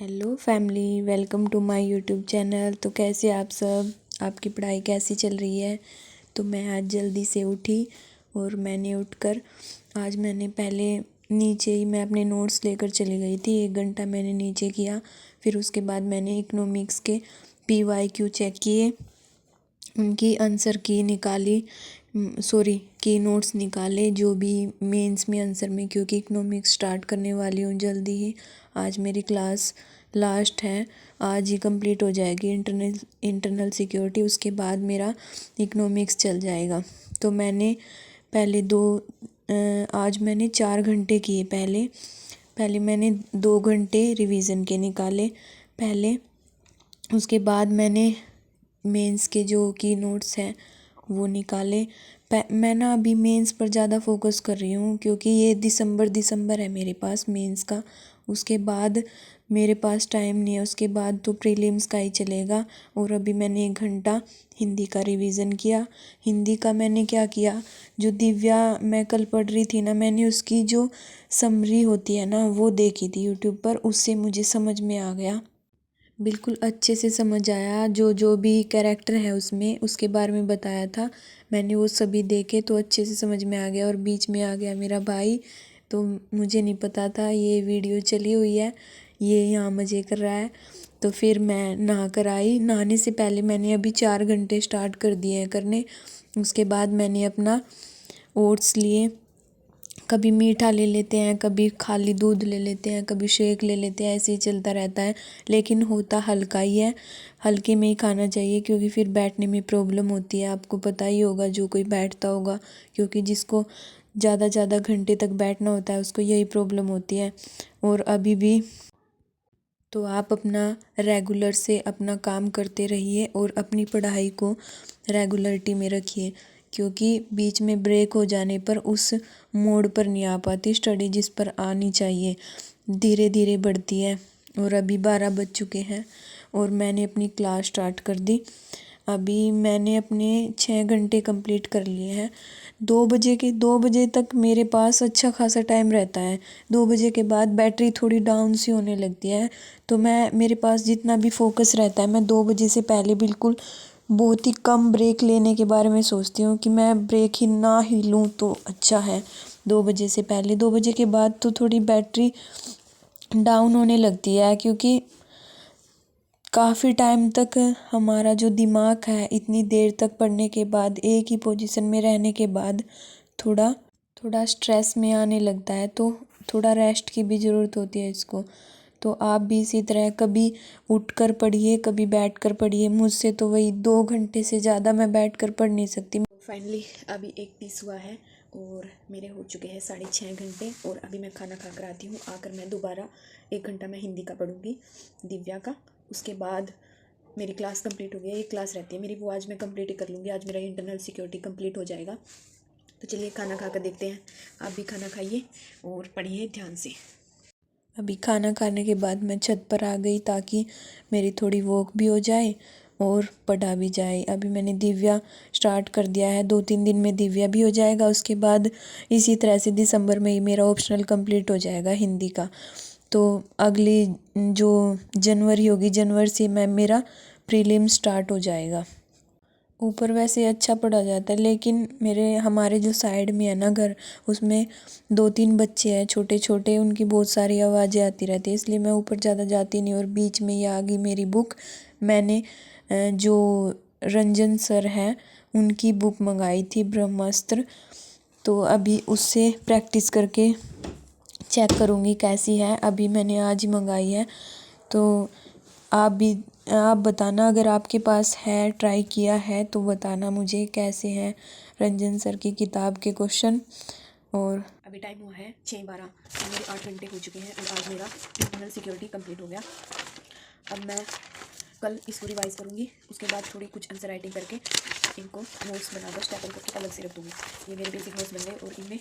Hello family, welcome to my YouTube channel. तो कैसे आप सब, आपकी पढ़ाई कैसी चल रही है। तो मैं आज जल्दी से उठी और मैंने उठकर आज मैंने पहले नीचे ही मैं अपने नोट्स लेकर चली गई थी। 1 घंटा मैंने नीचे किया। फिर उसके बाद मैंने इकोनॉमिक्स के PYQ चेक किए, उनकी आंसर की निकाली, की नोट्स निकाले जो भी मेंस में आंसर में, क्योंकि इकोनॉमिक्स स्टार्ट करने वाली हूँ जल्दी ही। आज मेरी क्लास लास्ट है, आज ही कंप्लीट हो जाएगी इंटरनल सिक्योरिटी, उसके बाद मेरा इकोनॉमिक्स चल जाएगा। तो मैंने पहले आज मैंने 4 घंटे किए। पहले मैंने 2 घंटे रिवीजन के निकाले पहले। उसके बाद मैंने मेंस के जो की नोट्स हैं वो निकाले। मैं ना अभी मेंस पर ज़्यादा फोकस कर रही हूँ, क्योंकि ये दिसंबर है मेरे पास मेंस का। उसके बाद मेरे पास टाइम नहीं है, उसके बाद तो प्रीलिम्स का ही चलेगा। और अभी मैंने 1 घंटा हिंदी का रिवीजन किया। हिंदी का मैंने क्या किया, जो दिव्या मैं कल पढ़ रही थी ना, मैंने उसकी जो समरी होती है ना वो देखी थी यूट्यूब पर, उससे मुझे समझ में आ गया, बिल्कुल अच्छे से समझ आया। जो जो भी कैरेक्टर है उसमें उसके बारे में बताया था, मैंने वो सभी देखे तो अच्छे से समझ में आ गया। और बीच में आ गया मेरा भाई, तो मुझे नहीं पता था ये वीडियो चली हुई है, ये यहाँ मज़े कर रहा है। तो फिर मैं नहा कर आई। नहाने से पहले मैंने अभी 4 घंटे स्टार्ट कर दिए हैं करने। उसके बाद मैंने अपना ओट्स लिए, कभी मीठा ले लेते हैं, कभी खाली दूध ले लेते हैं, कभी शेक ले लेते हैं, ऐसे ही चलता रहता है। लेकिन होता हल्का ही है, हल्के में ही खाना चाहिए, क्योंकि फिर बैठने में प्रॉब्लम होती है। आपको पता ही होगा जो कोई बैठता होगा, क्योंकि जिसको ज़्यादा घंटे तक बैठना होता है उसको यही प्रॉब्लम होती है। और अभी भी तो आप अपना रेगुलर से अपना काम करते रहिए और अपनी पढ़ाई को रेगुलरिटी में रखिए, क्योंकि बीच में ब्रेक हो जाने पर उस मोड पर नहीं आ पाती स्टडी जिस पर आनी चाहिए, धीरे धीरे बढ़ती है। और अभी 12 बज चुके हैं और मैंने अपनी क्लास स्टार्ट कर दी। अभी मैंने अपने 6 घंटे कंप्लीट कर लिए हैं। 2 बजे तक मेरे पास अच्छा खासा टाइम रहता है। 2 बजे के बाद बैटरी थोड़ी डाउन सी होने लगती है, तो मेरे पास जितना भी फोकस रहता है, मैं 2 बजे से पहले बिल्कुल बहुत ही कम ब्रेक लेने के बारे में सोचती हूँ कि मैं ब्रेक ही ना ही लूँ तो अच्छा है। 2 बजे से पहले, 2 बजे के बाद तो थोड़ी बैटरी डाउन होने लगती है, क्योंकि काफ़ी टाइम तक हमारा जो दिमाग है इतनी देर तक पढ़ने के बाद, एक ही पोजीशन में रहने के बाद थोड़ा थोड़ा स्ट्रेस में आने लगता है, तो थोड़ा रेस्ट की भी ज़रूरत होती है इसको। तो आप भी इसी तरह कभी उठकर पढ़िए, कभी बैठकर पढ़िए। मुझसे तो वही 2 घंटे से ज़्यादा मैं बैठकर पढ़ नहीं सकती। फाइनली अभी 1:30 हुआ है और मेरे हो चुके हैं 6.5 घंटे। और अभी मैं खाना खा कर आती हूँ। आकर मैं दोबारा 1 घंटा मैं हिंदी का पढ़ूँगी, दिव्या का। उसके बाद मेरी क्लास कंप्लीट हो गई है। एक क्लास रहती है मेरी, वो आज मैं कंप्लीट ही कर लूँगी। आज मेरा इंटरनल सिक्योरिटी कंप्लीट हो जाएगा। तो चलिए खाना खा कर देखते हैं। आप भी खाना खाइए और पढ़िए ध्यान से। अभी खाना खाने के बाद मैं छत पर आ गई, ताकि मेरी थोड़ी वॉक भी हो जाए और पढ़ा भी जाए। अभी मैंने दिव्या स्टार्ट कर दिया है, 2-3 दिन में दिव्या भी हो जाएगा। उसके बाद इसी तरह से दिसंबर में ही मेरा ऑप्शनल कंप्लीट हो जाएगा हिंदी का। तो अगली जो जनवरी होगी, जनवरी से मेरा प्रीलिम स्टार्ट हो जाएगा। ऊपर वैसे अच्छा पढ़ा जाता है, लेकिन हमारे जो साइड में है ना घर, उसमें 2-3 बच्चे हैं छोटे छोटे, उनकी बहुत सारी आवाज़ें आती रहती है, इसलिए मैं ऊपर ज़्यादा जाती नहीं। और बीच में ये आ गई मेरी बुक। मैंने जो रंजन सर हैं उनकी बुक मंगाई थी, ब्रह्मास्त्र। तो अभी उससे प्रैक्टिस करके चेक करूँगी कैसी है। अभी मैंने आज ही मंगाई है। तो आप बताना, अगर आपके पास है, ट्राई किया है तो बताना मुझे कैसे हैं रंजन सर की किताब के क्वेश्चन। और अभी टाइम हुआ है 6:12, मेरे 8 घंटे हो चुके हैं और आज मेरा इंटरनल सिक्योरिटी कंप्लीट हो गया। अब मैं कल इसको रिवाइज़ करूँगी, उसके बाद थोड़ी कुछ आंसर राइटिंग करके इनको नोट्स बनाकर स्टेपल करके अलग से रख दूँगी। ये मेरे बेसिक नोट्स बन गए और इनमें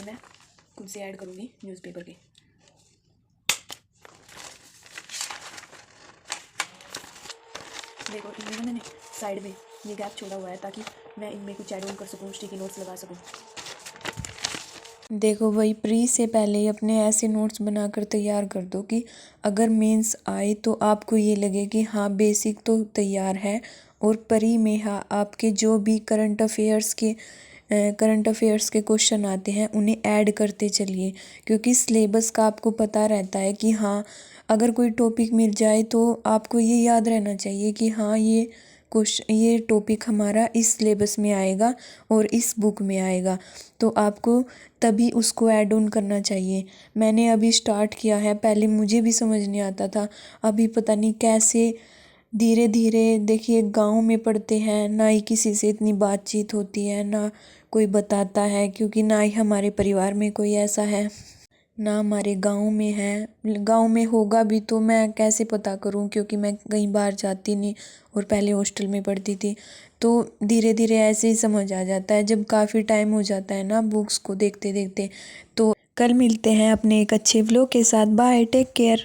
मैं खुद से ऐड करूँगी न्यूज़पेपर के। देखो, इनमें ना मैंने साइड में ये गैप छोड़ा हुआ है, ताकि मैं इनमें कुछ ऐड ऑन कर सकूँ, स्टिकी नोट्स लगा सकूँ। देखो वही प्री से पहले ही अपने ऐसे नोट्स बनाकर तैयार कर दो कि अगर मेंस आए तो आपको ये लगे कि हाँ बेसिक तो तैयार है। और प्री में हाँ आपके जो भी करंट अफेयर्स के क्वेश्चन आते हैं उन्हें ऐड करते चलिए, क्योंकि सिलेबस का आपको पता रहता है कि हाँ अगर कोई टॉपिक मिल जाए तो आपको ये याद रहना चाहिए कि हाँ ये टॉपिक हमारा इस सिलेबस में आएगा और इस बुक में आएगा, तो आपको तभी उसको ऐड ऑन करना चाहिए। मैंने अभी स्टार्ट किया है, पहले मुझे भी समझ नहीं आता था, अभी पता नहीं कैसे धीरे धीरे। देखिए गांव में पढ़ते हैं, ना ही किसी से इतनी बातचीत होती है, ना कोई बताता है, क्योंकि ना ही हमारे परिवार में कोई ऐसा है, ना हमारे गांव में है। गांव में होगा भी तो मैं कैसे पता करूं, क्योंकि मैं कहीं बाहर जाती नहीं और पहले हॉस्टल में पढ़ती थी। तो धीरे धीरे ऐसे ही समझ आ जाता है जब काफ़ी टाइम हो जाता है ना बुक्स को देखते देखते। तो कल मिलते हैं अपने एक अच्छे व्लॉग के साथ। Bye, take care.